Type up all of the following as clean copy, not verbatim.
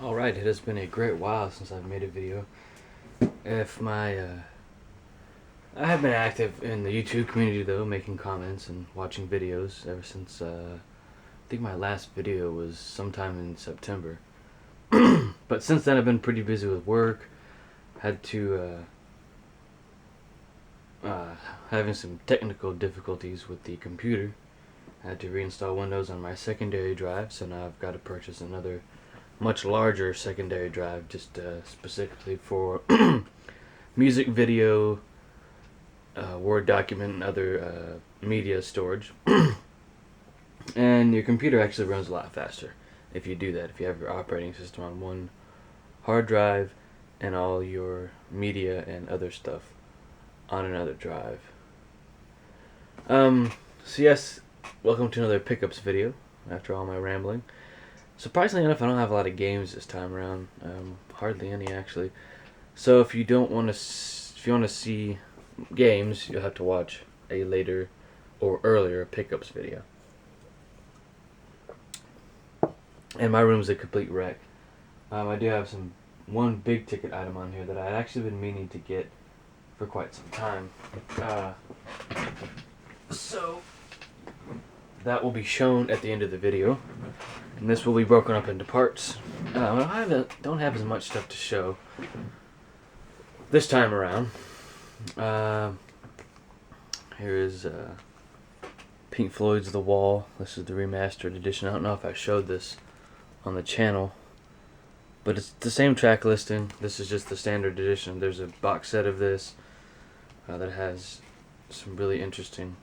Alright, it has been a great while since I've made a video. If my, I have been active in the YouTube community though, making comments and watching videos ever since, I think my last video was sometime in September. But since then I've been pretty busy with work, had to, having some technical difficulties with the computer. I had to reinstall Windows on my secondary drive, so now I've got to purchase another much larger secondary drive just specifically for music, video, Word document, and other media storage. And your computer actually runs a lot faster if you do that, if you have your operating system on one hard drive and all your media and other stuff on another drive. So yes, welcome to another pickups video after all my rambling. Surprisingly enough, I don't have a lot of games this time around. Hardly any, actually. So if you don't want to, if you want to see games, you'll have to watch a later or earlier pickups video. And my room's a complete wreck. I do have one big ticket item on here that I'd actually been meaning to get for quite some time. So that will be shown at the end of the video. And this will be broken up into parts. I don't have as much stuff to show this time around. Here is Pink Floyd's The Wall. This is the remastered edition. I don't know if I showed this on the channel, but it's the same track listing. This is just the standard edition. There's a box set of this that has some really interesting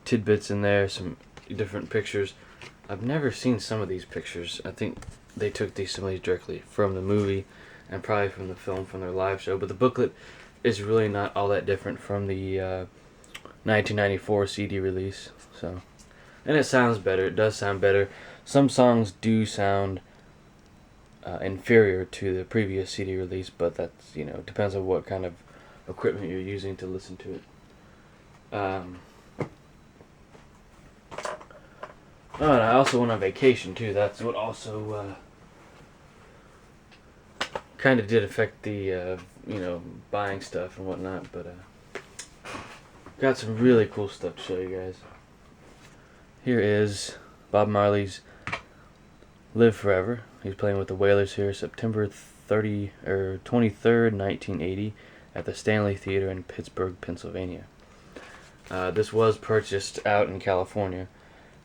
tidbits in there, some different pictures. I've never seen some of these pictures. I think they took some of these directly from the movie and probably from the film, from their live show. But the booklet is really not all that different from the 1994 CD release. So, and it sounds better. It does sound better. Some songs do sound inferior to the previous CD release, but that's, depends on what kind of equipment you're using to listen to it. Oh, and I also went on vacation too. That's what also kind of did affect the buying stuff and whatnot. But got some really cool stuff to show you guys. Here is Bob Marley's "Live Forever." He's playing with the Wailers here, September 23rd, 1980, at the Stanley Theater in Pittsburgh, Pennsylvania. This was purchased out in California.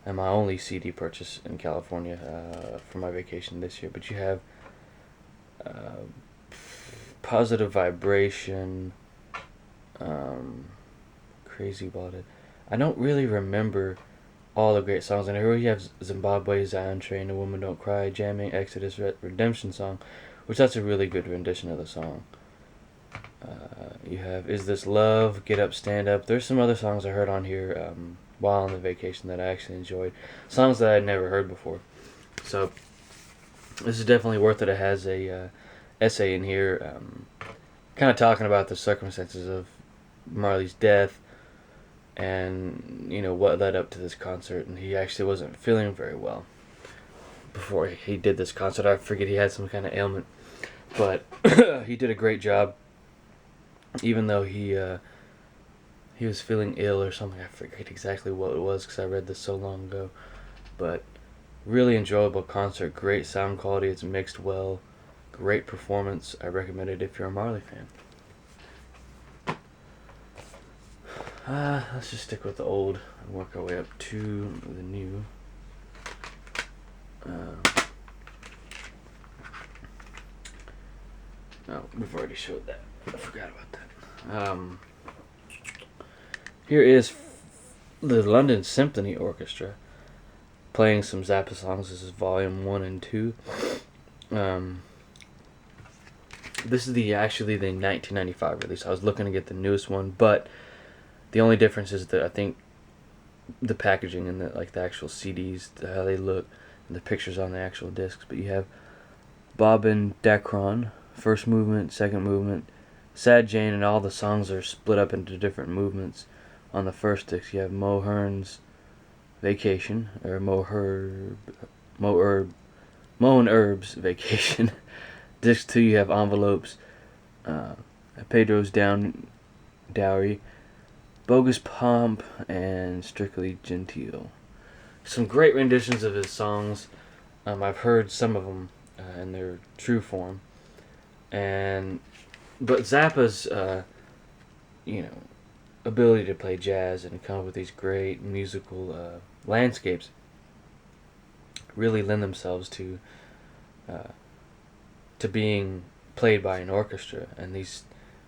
And my only CD purchase in California for my vacation this year. But you have Positive Vibration, Crazy About It. I don't really remember all the great songs. And here you have Zimbabwe, Zion Train, A Woman Don't Cry, Jamming, Exodus, Redemption Song, which that's a really good rendition of the song. You have Is This Love, Get Up, Stand Up. There's some other songs I heard on here while on the vacation that I actually enjoyed. Songs that I'd never heard before. So this is definitely worth it. It has a essay in here kind of talking about the circumstances of Marley's death and what led up to this concert. And he actually wasn't feeling very well before he did this concert. I forget, he had some kind of ailment, but he did a great job, even though he was feeling ill or something. I forget exactly what it was because I read this so long ago. But really enjoyable concert. Great sound quality. It's mixed well. Great performance. I recommend it if you're a Marley fan. Let's just stick with the old and work our way up to the new. No, we've already showed that. I forgot about that. Here is the London Symphony Orchestra playing some Zappa songs. This is volume 1 and 2. This is actually the 1995 release. I was looking to get the newest one, but the only difference is that I think the packaging and the actual CDs, how they look, and the pictures on the actual discs. But you have Bob and Dacron, first movement, second movement, Sad Jane, and all the songs are split up into different movements. On the first disc, you have Mo Hearn's Vacation, or Mo Herb Moan Herbs, Vacation. Disc 2, you have Envelopes, Pedro's Dowry, Bogus Pomp, and Strictly Genteel. Some great renditions of his songs. I've heard some of them in their true form, but Zappa's ability to play jazz and come up with these great musical landscapes really lend themselves to being played by an orchestra. And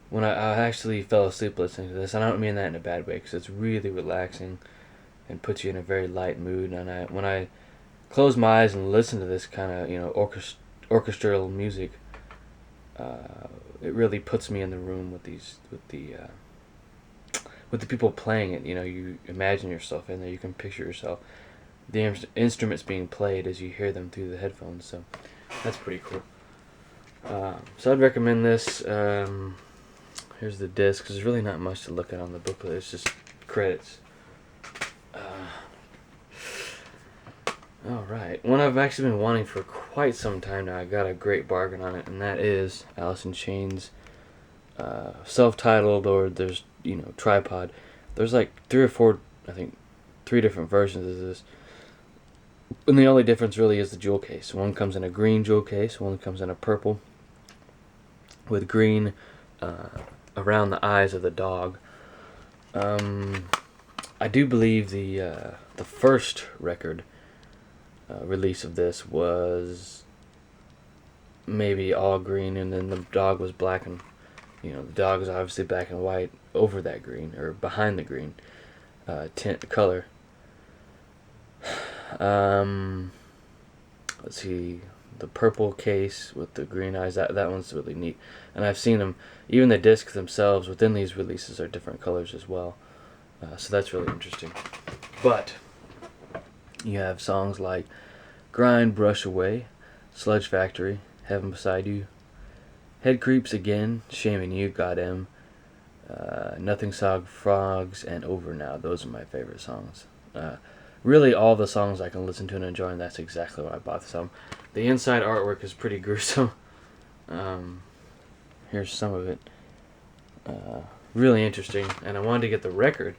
when I actually fell asleep listening to this, and I don't mean that in a bad way, because it's really relaxing and puts you in a very light mood. And when I close my eyes and listen to this kind of orchestral music, it really puts me in the room with the people playing it. You imagine yourself in there. You can picture yourself, the instruments being played as you hear them through the headphones. So that's pretty cool. So I'd recommend this. Here's the disc. There's really not much to look at on the booklet. It's just credits. Alright. One I've actually been wanting for quite some time now. I got a great bargain on it, and that is Alice in Chains' self-titled, or there's, Tripod. There's like 3 or 4, I think, 3 different versions of this. And the only difference really is the jewel case. One comes in a green jewel case, one comes in a purple, with green around the eyes of the dog. I do believe the first record release of this was maybe all green, and then the dog was black, and the dog is obviously black and white over that green, or behind the green tint color. Let's see, the purple case with the green eyes, that one's really neat. And I've seen them, even the discs themselves within these releases are different colors as well. So that's really interesting. But you have songs like Grind, Brush Away, Sludge Factory, Heaven Beside You, Head Creeps Again, Shaming You, God M, Nothing Sog Frogs, and Over Now. Those are my favorite songs. Really, all the songs I can listen to and enjoy, and that's exactly what I bought this album. The inside artwork is pretty gruesome. Here's some of it. Really interesting, and I wanted to get the record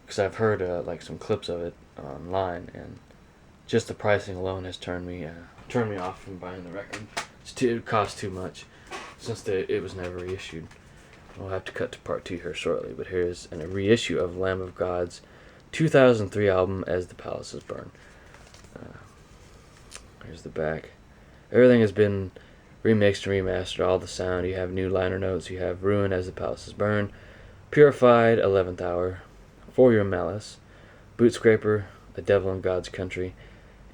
because I've heard like some clips of it online, and just the pricing alone has turned me off from buying the record. It costs too much since it was never reissued. We'll have to cut to part 2 here shortly, but here's a reissue of Lamb of God's 2003 album, As the Palaces Burn. Here's the back. Everything has been remixed and remastered, all the sound. You have new liner notes. You have Ruin, As the Palaces Burn, Purified, 11th Hour, For Your Malice, Boot Scraper, The Devil in God's Country,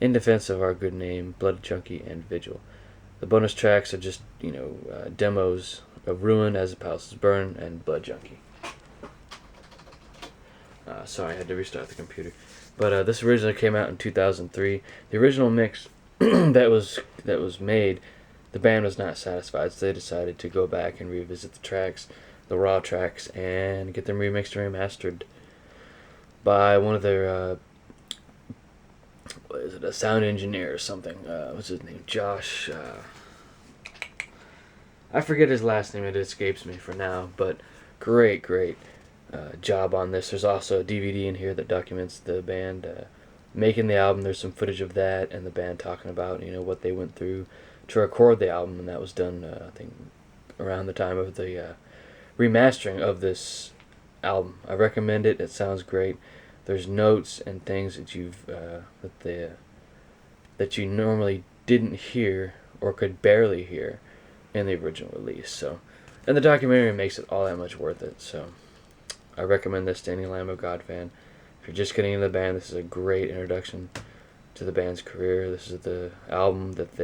In Defense of Our Good Name, Blood Junkie, and Vigil. The bonus tracks are just, demos of Ruin, As the Palaces Burn, and Blood Junkie. Sorry, I had to restart the computer. But this originally came out in 2003. The original mix that was made, the band was not satisfied, so they decided to go back and revisit the tracks, the raw tracks, and get them remixed and remastered by one of their a sound engineer or something. What's his name? Josh. I forget his last name. It escapes me for now. But great job on this. There's also a DVD in here that documents the band making the album. There's some footage of that and the band talking about what they went through to record the album, and that was done I think around the time of the remastering of this album. I recommend it. It sounds great. There's notes and things that that you normally didn't hear or could barely hear in the original release. So, and the documentary makes it all that much worth it. So I recommend this to any Lamb of God fan. If you're just getting into the band, this is a great introduction to the band's career. This is the album that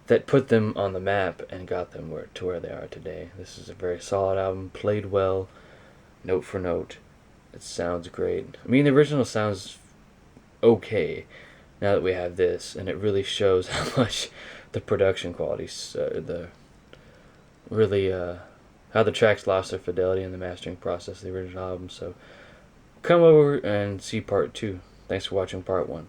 that put them on the map and got them to where they are today. This is a very solid album, played well, note for note. It sounds great. I mean, the original sounds okay now that we have this, and it really shows how much the production quality, how the tracks lost their fidelity in the mastering process of the original album. So come over and see part 2. Thanks for watching part 1.